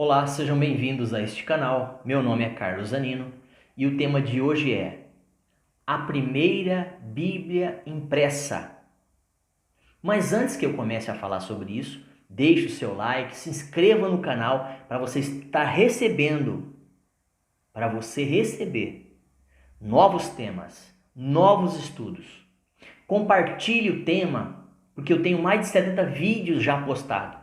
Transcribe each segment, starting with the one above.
Olá, sejam bem-vindos a este canal. Meu nome é Carlos Zanino e o tema de hoje é a primeira Bíblia impressa. Mas antes que eu comece a falar sobre isso, deixe o seu like, se inscreva no canal para você receber novos temas, novos estudos. Compartilhe o tema, porque eu tenho mais de 70 vídeos já postados.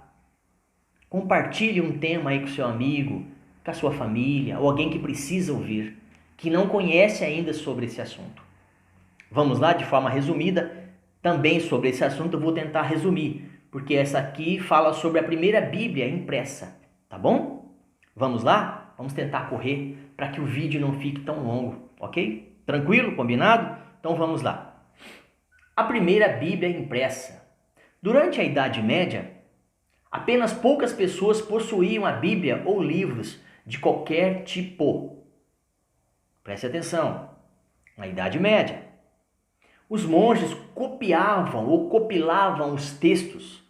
Compartilhe um tema aí com seu amigo, com a sua família, ou alguém que precisa ouvir, que não conhece ainda sobre esse assunto. Vamos lá, de forma resumida, também sobre esse assunto eu vou tentar resumir, porque essa aqui fala sobre a primeira Bíblia impressa, tá bom? Vamos lá? Vamos tentar correr para que o vídeo não fique tão longo, ok? Tranquilo? Combinado? Então vamos lá. A primeira Bíblia impressa. Durante a Idade Média, apenas poucas pessoas possuíam a Bíblia ou livros de qualquer tipo. Preste atenção, na Idade Média. Os monges copiavam ou compilavam os textos,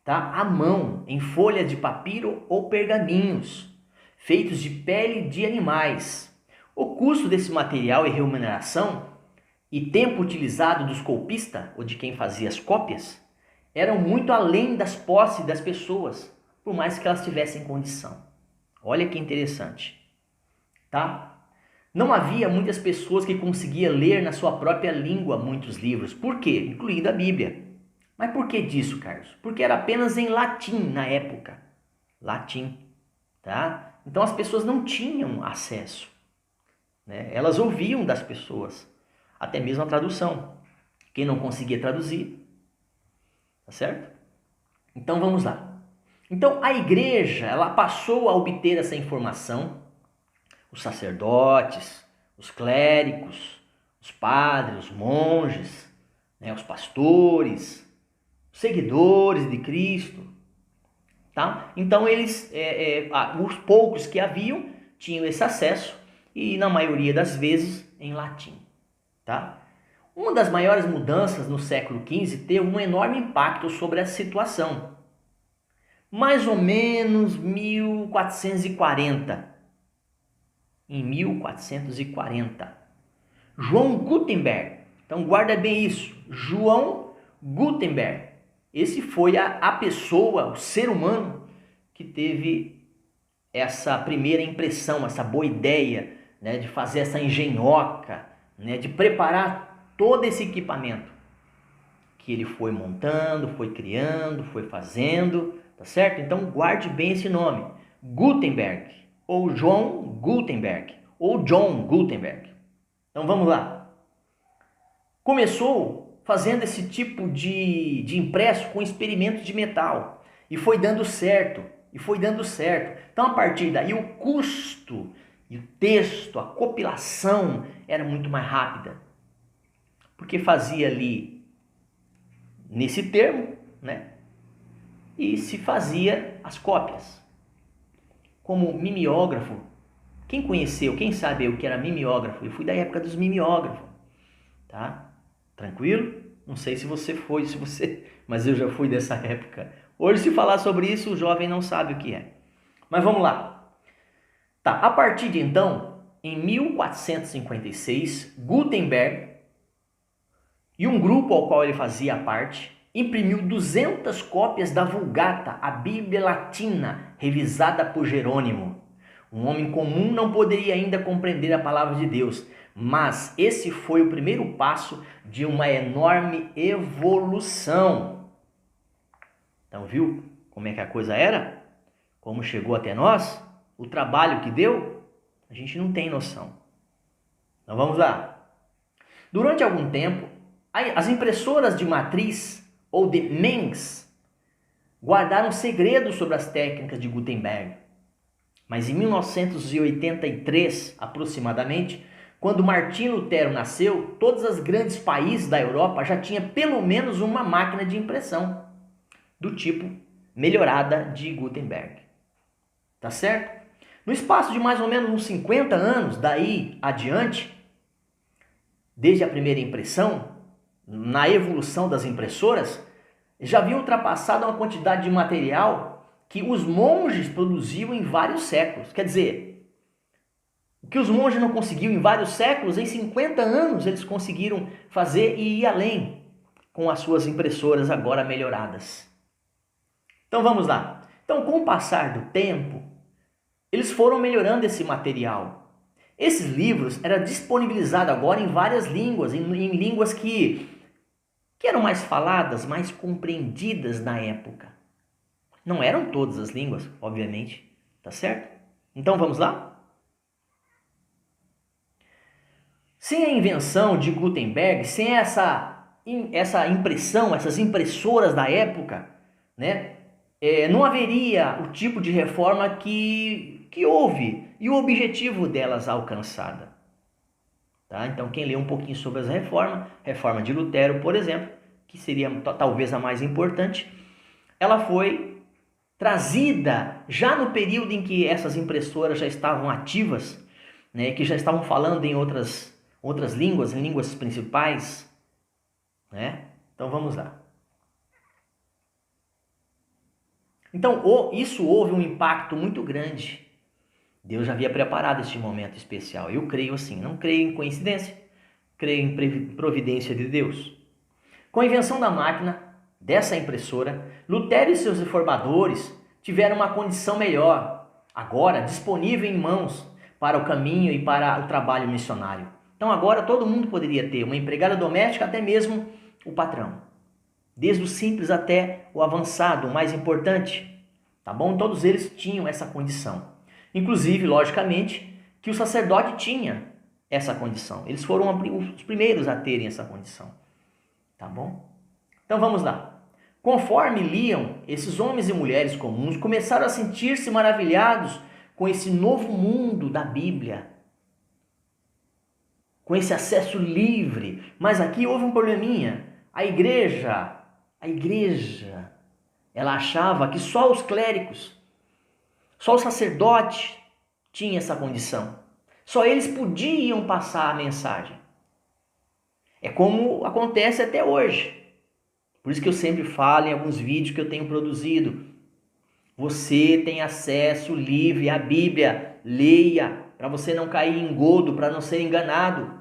tá, à mão, em folhas de papiro ou pergaminhos, feitos de pele de animais. O custo desse material e remuneração e tempo utilizado dos copistas, ou de quem fazia as cópias, eram muito além das posses das pessoas, por mais que elas tivessem condição. Olha que interessante, tá? Não havia muitas pessoas que conseguiam ler na sua própria língua muitos livros. Por quê? Incluindo a Bíblia. Mas por que disso, Carlos? Porque era apenas em latim na época. Latim, tá? Então as pessoas não tinham acesso, né? Elas ouviam das pessoas, até mesmo a tradução. Quem não conseguia traduzir, tá certo? Então vamos lá. Então a igreja, ela passou a obter essa informação, os sacerdotes, os clérigos, os padres, os monges, né, os pastores, os seguidores de Cristo, tá? Então eles, os poucos que haviam, tinham esse acesso e na maioria das vezes em latim, tá? Uma das maiores mudanças no século XV teve um enorme impacto sobre a situação. Mais ou menos 1440. Em 1440. João Gutenberg. Então guarda bem isso. João Gutenberg. Esse foi a pessoa, o ser humano, que teve essa primeira impressão, essa boa ideia, né, de fazer essa engenhoca, né, de preparar todo esse equipamento que ele foi montando, foi criando, foi fazendo, tá certo? Então guarde bem esse nome, Gutenberg, ou João Gutenberg, ou John Gutenberg. Então vamos lá. Começou fazendo esse tipo de impresso com experimentos de metal e foi dando certo, Então a partir daí o custo e o texto, a compilação era muito mais rápida. Porque fazia ali nesse termo, né? E se fazia as cópias. Como mimeógrafo. Quem conheceu, quem sabe o que era mimeógrafo? Eu fui da época dos mimeógrafos, tá? Tranquilo? Não sei se você foi, mas eu já fui dessa época. Hoje, se falar sobre isso, o jovem não sabe o que é. Mas vamos lá. Tá, a partir de então, em 1456, Gutenberg e um grupo ao qual ele fazia parte imprimiu 200 cópias da Vulgata, a Bíblia Latina, revisada por Jerônimo. Um homem comum não poderia ainda compreender a palavra de Deus, mas esse foi o primeiro passo de uma enorme evolução. Então viu como é que a coisa era? Como chegou até nós? O trabalho que deu? A gente não tem noção. Então vamos lá. Durante algum tempo, as impressoras de matriz ou de Mengs guardaram segredos sobre as técnicas de Gutenberg. Mas em 1983, aproximadamente, quando Martim Lutero nasceu, todos os grandes países da Europa já tinham pelo menos uma máquina de impressão do tipo melhorada de Gutenberg. Tá certo? No espaço de mais ou menos uns 50 anos, daí adiante, desde a primeira impressão, na evolução das impressoras, já havia ultrapassado uma quantidade de material que os monges produziam em vários séculos. Quer dizer, o que os monges não conseguiam em vários séculos, em 50 anos eles conseguiram fazer e ir além com as suas impressoras agora melhoradas. Então vamos lá. Então, com o passar do tempo, eles foram melhorando esse material. Esses livros eram disponibilizados agora em várias línguas, em línguas que eram mais faladas, mais compreendidas na época. Não eram todas as línguas, obviamente, tá certo? Então vamos lá? Sem a invenção de Gutenberg, sem essa impressão, essas impressoras da época, né, não haveria o tipo de reforma que houve e o objetivo delas alcançada. Tá? Então, quem lê um pouquinho sobre as reforma de Lutero, por exemplo, que seria talvez a mais importante, ela foi trazida já no período em que essas impressoras já estavam ativas, né, que já estavam falando em outras línguas, em línguas principais, né? Então vamos lá. Então isso houve um impacto muito grande. Deus já havia preparado este momento especial. Eu creio assim, não creio em coincidência, creio em providência de Deus. Com a invenção da máquina, dessa impressora, Lutero e seus reformadores tiveram uma condição melhor, agora disponível em mãos para o caminho e para o trabalho missionário. Então agora todo mundo poderia ter uma empregada doméstica, até mesmo o patrão. Desde o simples até o avançado, o mais importante. Tá bom? Todos eles tinham essa condição. Inclusive, logicamente, que o sacerdote tinha essa condição. Eles foram os primeiros a terem essa condição. Tá bom? Então vamos lá. Conforme liam, esses homens e mulheres comuns começaram a sentir-se maravilhados com esse novo mundo da Bíblia, com esse acesso livre. Mas aqui houve um probleminha. A igreja, ela achava que só os clérigos, só o sacerdote tinha essa condição. Só eles podiam passar a mensagem. É como acontece até hoje. Por isso que eu sempre falo em alguns vídeos que eu tenho produzido. Você tem acesso livre à Bíblia. Leia, para você não cair em engodo, para não ser enganado.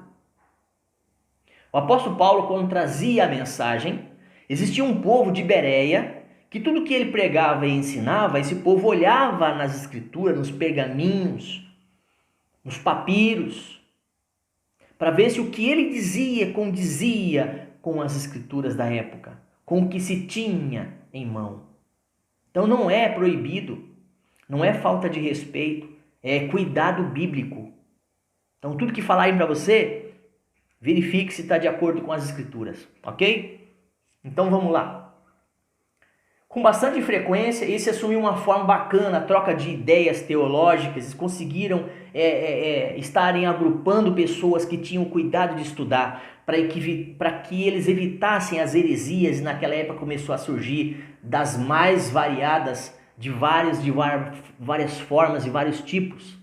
O apóstolo Paulo, quando trazia a mensagem, existia um povo de Bereia que tudo que ele pregava e ensinava, esse povo olhava nas escrituras, nos pergaminhos, nos papiros, para ver se o que ele dizia condizia com as escrituras da época, com o que se tinha em mão. Então não é proibido, não é falta de respeito, é cuidado bíblico. Então tudo que falarem para você, verifique se está de acordo com as escrituras, ok? Então vamos lá. Com bastante frequência, esse assumiu uma forma bacana, a troca de ideias teológicas, eles conseguiram estarem agrupando pessoas que tinham cuidado de estudar, para que eles evitassem as heresias, e naquela época começou a surgir das mais variadas, de várias formas e vários tipos.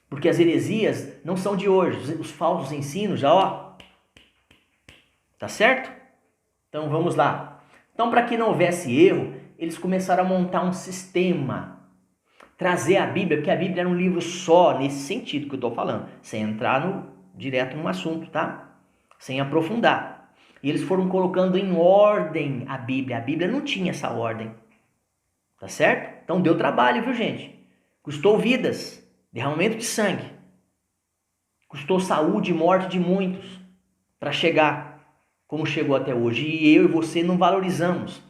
Porque as heresias não são de hoje, os falsos ensinos já, tá certo? Então vamos lá. Então, para que não houvesse erro, eles começaram a montar um sistema, trazer a Bíblia, porque a Bíblia era um livro só, nesse sentido que eu estou falando, sem entrar direto no assunto, tá? Sem aprofundar. E eles foram colocando em ordem a Bíblia não tinha essa ordem, tá certo? Então deu trabalho, viu, gente? Custou vidas, derramamento de sangue, custou saúde e morte de muitos, para chegar como chegou até hoje. E eu e você não valorizamos.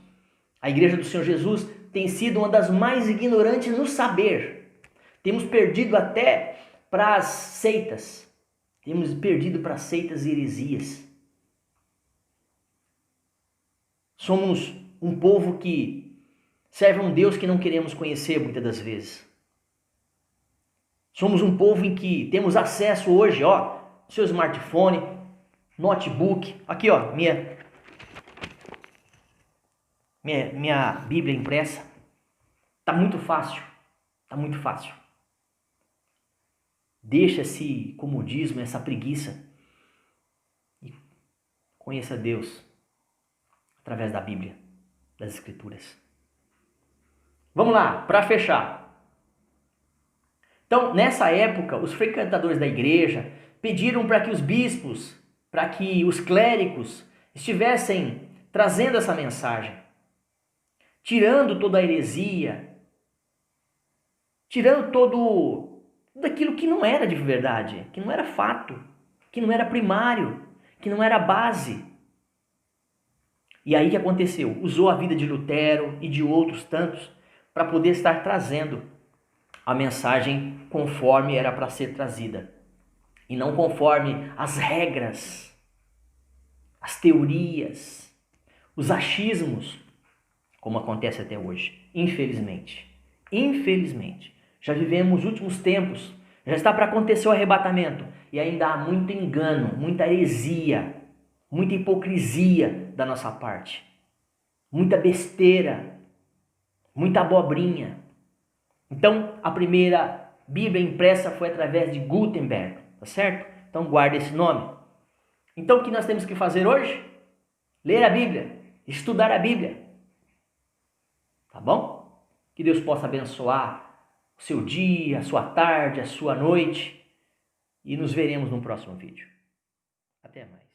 A Igreja do Senhor Jesus tem sido uma das mais ignorantes no saber. Temos perdido até para as seitas. Temos perdido para seitas e heresias. Somos um povo que serve a um Deus que não queremos conhecer muitas das vezes. Somos um povo em que temos acesso hoje, seu smartphone, notebook, aqui minha Bíblia impressa. Tá muito fácil, Deixa esse comodismo, essa preguiça e conheça Deus através da Bíblia, das Escrituras. Vamos lá, para fechar. Então, nessa época, os frequentadores da igreja pediram para que os bispos, para que os clérigos estivessem trazendo essa mensagem, tirando toda a heresia, tirando tudo aquilo que não era de verdade, que não era fato, que não era primário, que não era base. E aí o que aconteceu? Usou a vida de Lutero e de outros tantos para poder estar trazendo a mensagem conforme era para ser trazida. E não conforme as regras, as teorias, os achismos, como acontece até hoje. Infelizmente. Infelizmente. Já vivemos os últimos tempos. Já está para acontecer o arrebatamento. E ainda há muito engano, muita heresia, muita hipocrisia da nossa parte. Muita besteira, muita abobrinha. Então, a primeira Bíblia impressa foi através de Gutenberg, tá certo? Então, guarda esse nome. Então, o que nós temos que fazer hoje? Ler a Bíblia, estudar a Bíblia. Tá bom? Que Deus possa abençoar o seu dia, a sua tarde, a sua noite. E nos veremos no próximo vídeo. Até mais.